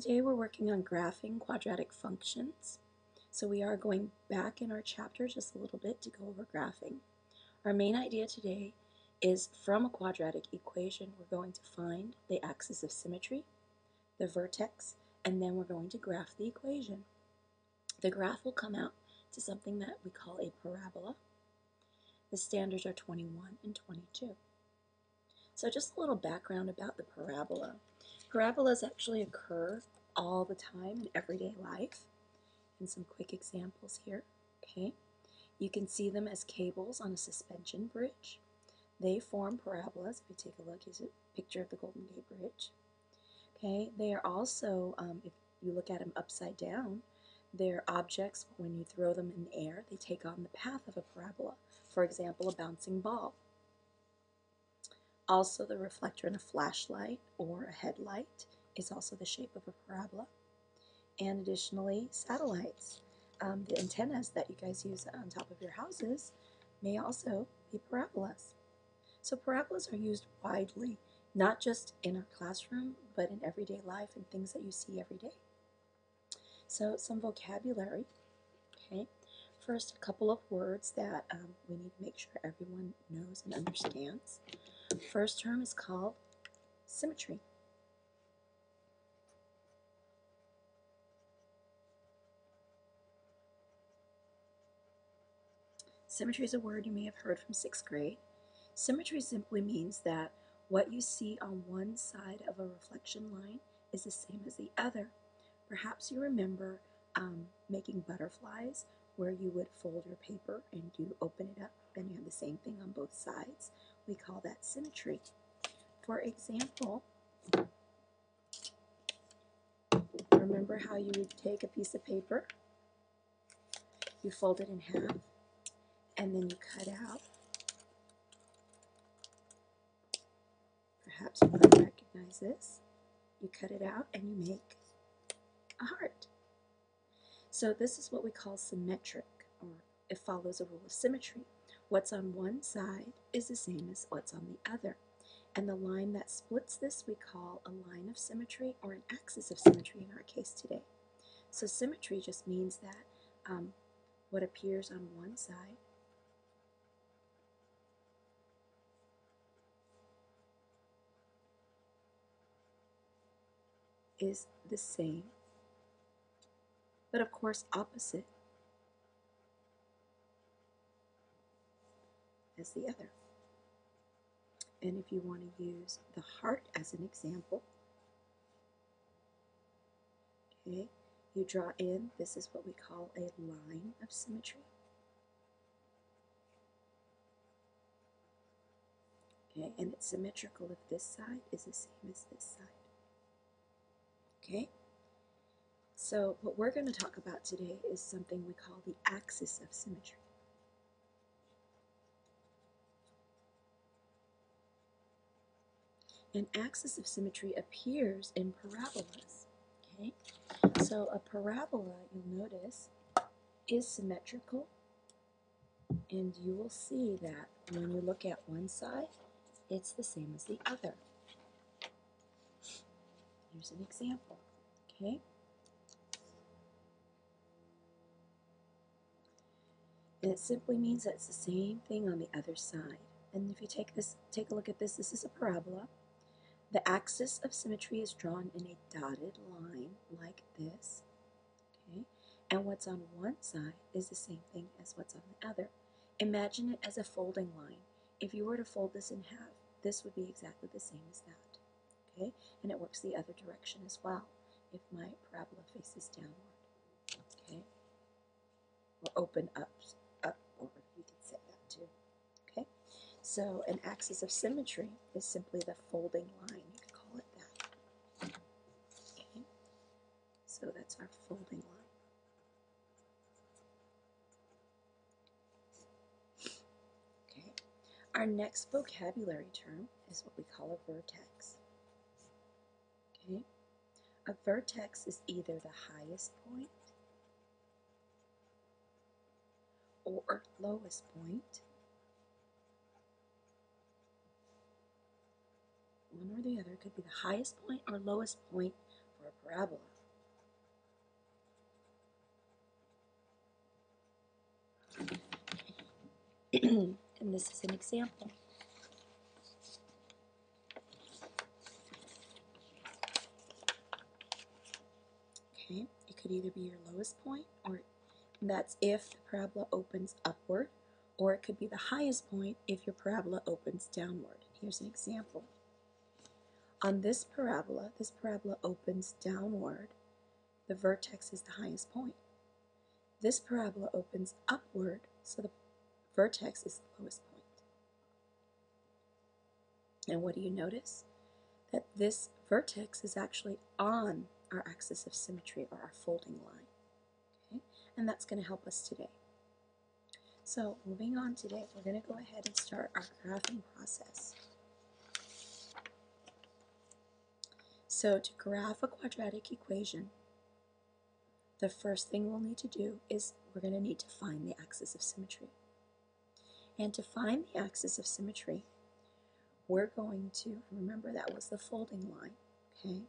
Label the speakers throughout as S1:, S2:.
S1: Today we're working on graphing quadratic functions. So we are going back in our chapter just a little bit to go over graphing. Our main idea today is from a quadratic equation we're going to find the axis of symmetry, the vertex, and then we're going to graph the equation. The graph will come out to something that we call a parabola. The standards are 21 and 22. So just a little background about the parabola. Parabolas actually occur all the time in everyday life. And some quick examples here. Okay, you can see them as cables on a suspension bridge. They form parabolas. If you take a look, here's a picture of the Golden Gate Bridge. Okay, they are also, if you look at them upside down, they're objects. When you throw them in the air, they take on the path of a parabola. For example, a bouncing ball. Also, the reflector in a flashlight or a headlight is also the shape of a parabola. And additionally, satellites. The antennas that you guys use on top of your houses may also be parabolas. So parabolas are used widely, not just in our classroom, but in everyday life and things that you see every day. So some vocabulary. Okay. First, a couple of words that we need to make sure everyone knows and understands. First term is called symmetry. Symmetry is a word you may have heard from 6th grade. Symmetry simply means that what you see on one side of a reflection line is the same as the other. Perhaps you remember making butterflies where you would fold your paper and you open it up and you have the same thing on both sides. We call that symmetry. For example, remember how you would take a piece of paper, you fold it in half, and then you cut out. Perhaps you might recognize this. You cut it out and you make a heart. So this is what we call symmetric, or it follows a rule of symmetry. What's on one side is the same as what's on the other. And the line that splits this we call a line of symmetry or an axis of symmetry in our case today. So symmetry just means that what appears on one side is the same, but of course opposite as the other. And if you want to use the heart as an example, okay, you draw in, this is what we call a line of symmetry. Okay, and it's symmetrical if this side is the same as this side. Okay, so what we're going to talk about today is something we call the axis of symmetry. An axis of symmetry appears in parabolas. Okay, so a parabola, you'll notice, is symmetrical, and you will see that when you look at one side, it's the same as the other. Here's an example. Okay, and it simply means that it's the same thing on the other side. And if you take a look at this. This is a parabola. The axis of symmetry is drawn in a dotted line like this. Okay, and what's on one side is the same thing as what's on the other. Imagine it as a folding line. If you were to fold this in half, this would be exactly the same as that. Okay, and it works the other direction as well. If my parabola faces downward, okay, or open upward, you could say that too. Okay, so an axis of symmetry is simply the folding line. You could call it that. Okay, so that's our folding line. Okay, our next vocabulary term is what we call a vertex. Okay, a vertex is either the highest point or lowest point. One or the other could be the highest point or lowest point for a parabola. And this is an example. Okay, it could either be your lowest point, or that's if the parabola opens upward, or it could be the highest point if your parabola opens downward. Here's an example. On this parabola opens downward. The vertex is the highest point. This parabola opens upward, so the vertex is the lowest point. And what do you notice? That this vertex is actually on our axis of symmetry, or our folding line. Okay? And that's going to help us today. So moving on today, we're going to go ahead and start our graphing process. So to graph a quadratic equation, the first thing we'll need to do is we're going to need to find the axis of symmetry. And to find the axis of symmetry, we're going to, remember that was the folding line, okay?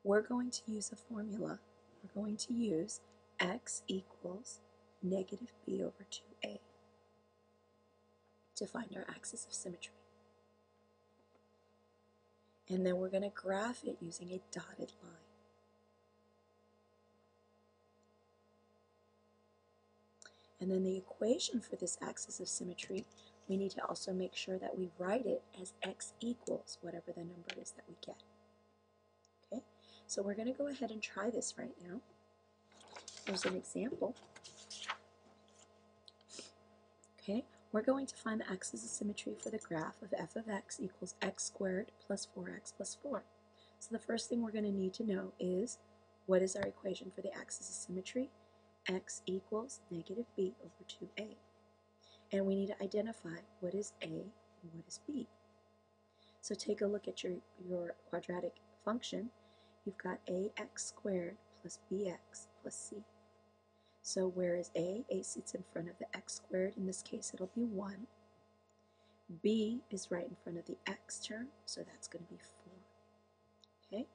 S1: We're going to use a formula. We're going to use x equals negative b over 2a to find our axis of symmetry. And then we're going to graph it using a dotted line. And then the equation for this axis of symmetry, we need to also make sure that we write it as x equals whatever the number is that we get. Okay, so we're going to go ahead and try this right now. Here's an example. Okay, we're going to find the axis of symmetry for the graph of f of x equals x squared plus 4x plus 4. So the first thing we're going to need to know is, what is our equation for the axis of symmetry? X equals negative b over 2a. And we need to identify what is a and what is b. So take a look at your quadratic function. You've got ax squared plus bx plus c. So where is a? A sits in front of the x squared. In this case, it'll be 1. B is right in front of the x term, so that's going to be 4. Okay?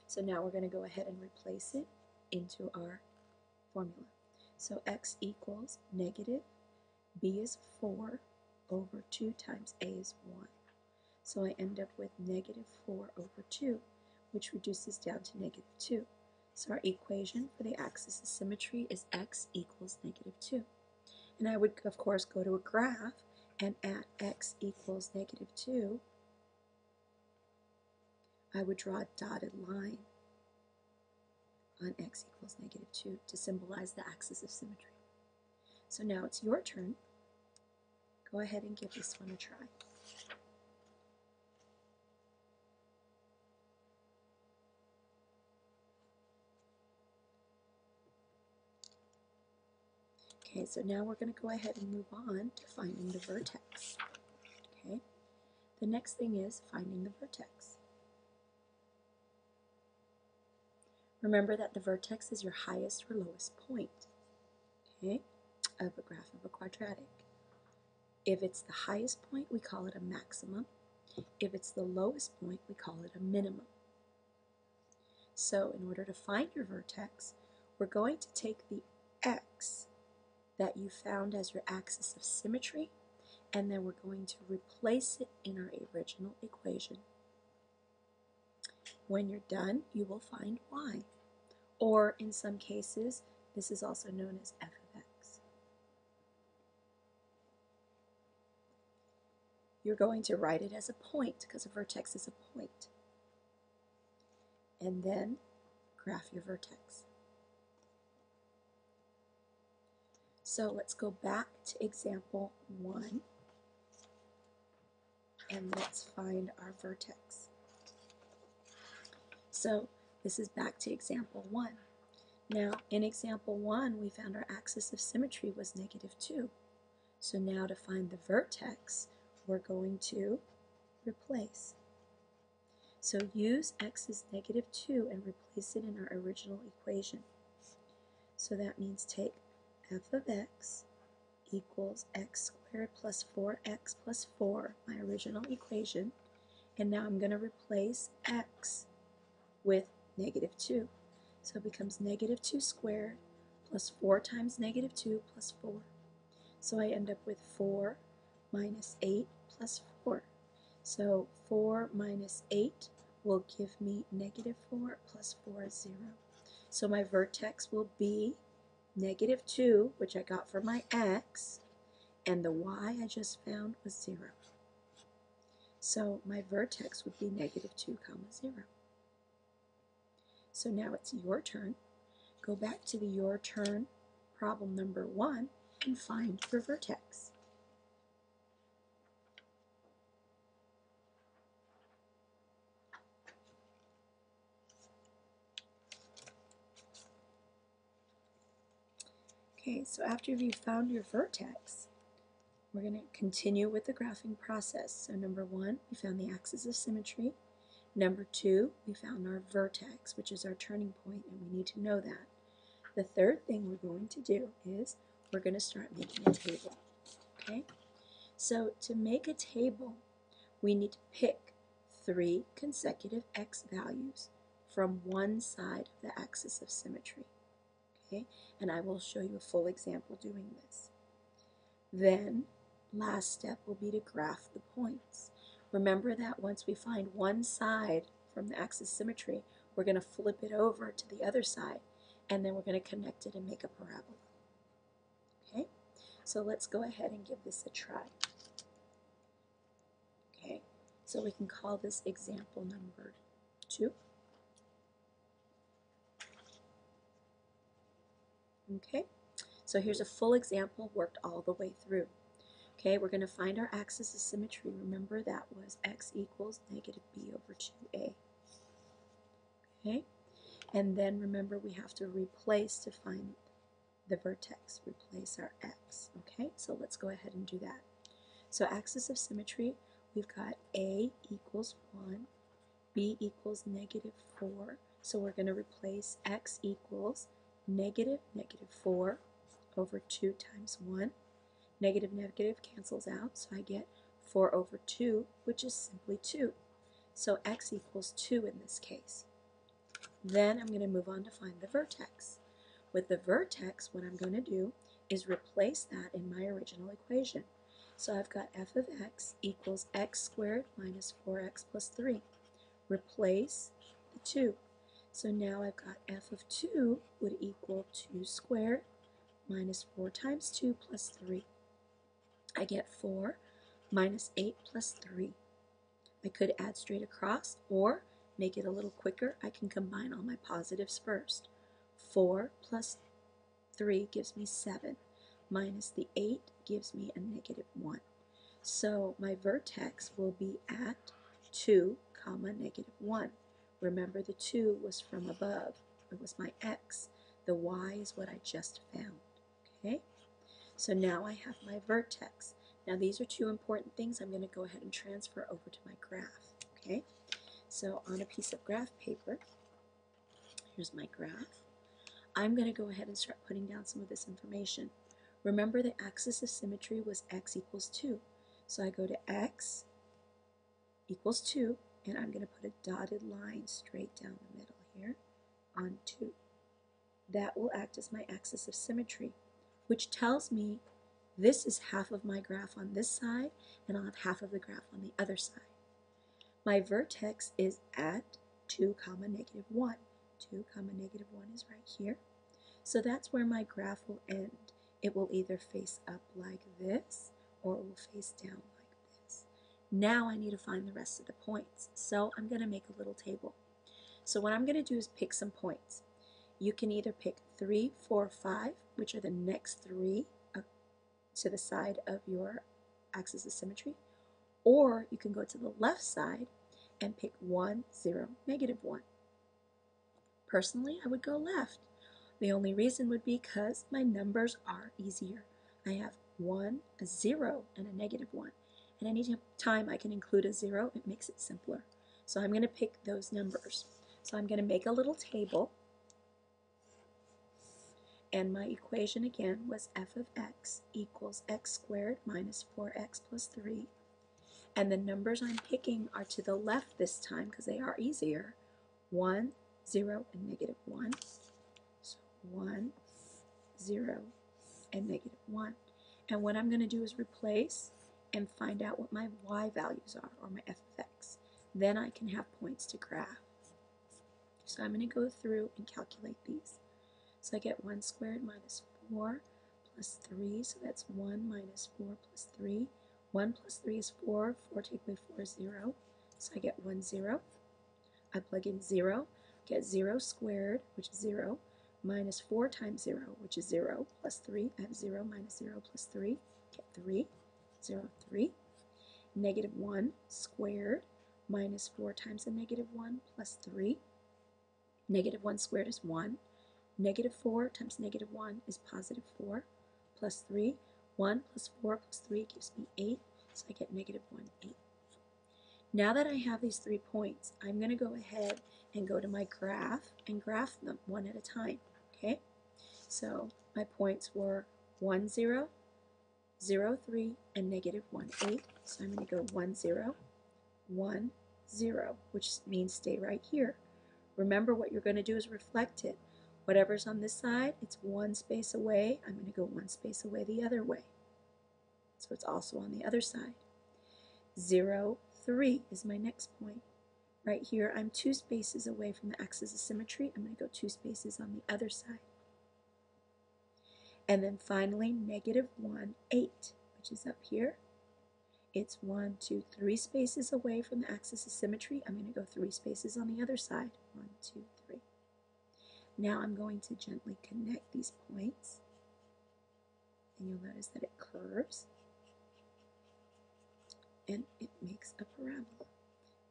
S1: So now we're going to go ahead and replace it into our formula. So x equals negative, b is 4 over 2 times a is 1. So I end up with negative 4 over 2, which reduces down to negative 2. So our equation for the axis of symmetry is x equals negative 2. And I would, of course, go to a graph, and at x equals negative 2, I would draw a dotted line on x equals negative 2 to symbolize the axis of symmetry. So now it's your turn. Go ahead and give this one a try. Okay, so now we're going to go ahead and move on to finding the vertex. Okay, the next thing is finding the vertex. Remember that the vertex is your highest or lowest point, okay, of a graph of a quadratic. If it's the highest point, we call it a maximum. If it's the lowest point, we call it a minimum. So in order to find your vertex, we're going to take the x that you found as your axis of symmetry, and then we're going to replace it in our original equation. When you're done, you will find y. Or in some cases, this is also known as f of x. You're going to write it as a point, because a vertex is a point. And then graph your vertex. So let's go back to example 1, and let's find our vertex. So this is back to example 1. Now, in example 1, we found our axis of symmetry was negative 2. So now to find the vertex, we're going to replace. So use x is negative 2 and replace it in our original equation. So that means take f of x equals x squared plus 4x plus 4, my original equation, and now I'm going to replace x with negative 2. So it becomes negative 2 squared plus 4 times negative 2 plus 4. So I end up with 4 minus 8 plus 4. So 4 minus 8 will give me negative 4 plus 4 is 0. So my vertex will be negative 2, which I got for my x, and the y I just found was 0. So my vertex would be negative 2 comma 0. So now it's your turn. Go back to the your turn problem number 1 and find your vertex. Okay, so after you've found your vertex, we're going to continue with the graphing process. So number 1, we found the axis of symmetry. Number 2, we found our vertex, which is our turning point, and we need to know that. The third thing we're going to do is we're going to start making a table. Okay? So to make a table, we need to pick 3 consecutive x values from one side of the axis of symmetry. Okay? And I will show you a full example doing this. Then, last step will be to graph the points. Remember that once we find one side from the axis of symmetry, we're going to flip it over to the other side, and then we're going to connect it and make a parabola. Okay? So let's go ahead and give this a try. Okay? So we can call this example number 2. Okay? So here's a full example worked all the way through. Okay, we're going to find our axis of symmetry. Remember that was x equals negative b over 2a. Okay, and then remember we have to replace to find the vertex, replace our x. Okay, so let's go ahead and do that. So axis of symmetry, we've got a equals 1, b equals negative 4. So we're going to replace x equals negative 4 over 2 times 1. Negative negative cancels out, so I get 4 over 2, which is simply 2. So x equals 2 in this case. Then I'm going to move on to find the vertex. With the vertex, what I'm going to do is replace that in my original equation. So I've got f of x equals x squared minus 4x plus 3. Replace the 2. So now I've got f of 2 would equal 2 squared minus 4 times 2 plus 3. I get 4 minus 8 plus 3. I could add straight across or make it a little quicker. I can combine all my positives first. 4 plus 3 gives me 7, minus the 8 gives me a negative 1. So my vertex will be at 2 comma negative 1. Remember the 2 was from above. It was my x. The y is what I just found. Okay? So now I have my vertex. Now these are 2 important things I'm going to go ahead and transfer over to my graph. Okay? So on a piece of graph paper, here's my graph. I'm going to go ahead and start putting down some of this information. Remember the axis of symmetry was x equals 2. So I go to x equals 2, and I'm going to put a dotted line straight down the middle here on 2. That will act as my axis of symmetry, which tells me this is half of my graph on this side, and I'll have half of the graph on the other side. My vertex is at 2 comma negative 1. 2 comma negative 1 is right here. So that's where my graph will end. It will either face up like this, or it will face down like this. Now I need to find the rest of the points. So I'm going to make a little table. So what I'm going to do is pick some points. You can either pick 3, 4, 5, which are the next 3 to the side of your axis of symmetry, or you can go to the left side and pick 1, 0, negative 1. Personally, I would go left. The only reason would be because my numbers are easier. I have 1, a 0, and a negative 1. And any time I can include a 0, it makes it simpler. So I'm going to pick those numbers. So I'm going to make a little table. And my equation again was f of x equals x squared minus 4x plus 3. And the numbers I'm picking are to the left this time because they are easier. 1, 0, and negative 1. So 1, 0, and negative 1. And what I'm going to do is replace and find out what my y values are, or my f of x. Then I can have points to graph. So I'm going to go through and calculate these. So I get 1 squared minus 4 plus 3, so that's 1 minus 4 plus 3. 1 plus 3 is 4, 4 take away 4 is 0, so I get 1, 0. I plug in 0, get 0 squared, which is 0, minus 4 times 0, which is 0, plus 3. I have 0 minus 0 plus 3, get 3, 0, 3. Negative 1 squared minus 4 times a negative 1 plus 3. Negative 1 squared is 1. Negative 4 times negative 1 is positive 4, plus 3. 1 plus 4 plus 3 gives me 8, so I get negative 1, 8. Now that I have these 3 points, I'm going to go ahead and go to my graph and graph them one at a time, okay? So my points were 1, 0, 0, 3, and negative 1, 8. So I'm going to go 1, 0, 1, 0, which means stay right here. Remember, what you're going to do is reflect it. Whatever's on this side, it's 1 space away. I'm going to go 1 space away the other way. So it's also on the other side. 0, 3 is my next point. Right here, I'm 2 spaces away from the axis of symmetry. I'm going to go 2 spaces on the other side. And then finally, negative 1, 8, which is up here. It's 1, 2, 3 spaces away from the axis of symmetry. I'm going to go 3 spaces on the other side. 1, 2, 3. Now I'm going to gently connect these points, and you'll notice that it curves, and it makes a parabola.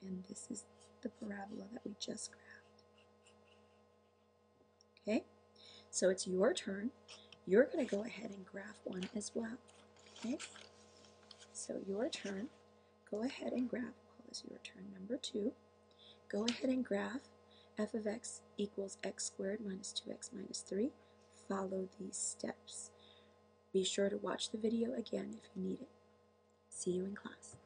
S1: And this is the parabola that we just graphed. Okay, so it's your turn. You're going to go ahead and graph one as well. Okay, so your turn. Go ahead and graph. Call this your turn number 2. Go ahead and graph f of x equals x squared minus 2x minus 3. Follow these steps. Be sure to watch the video again if you need it. See you in class.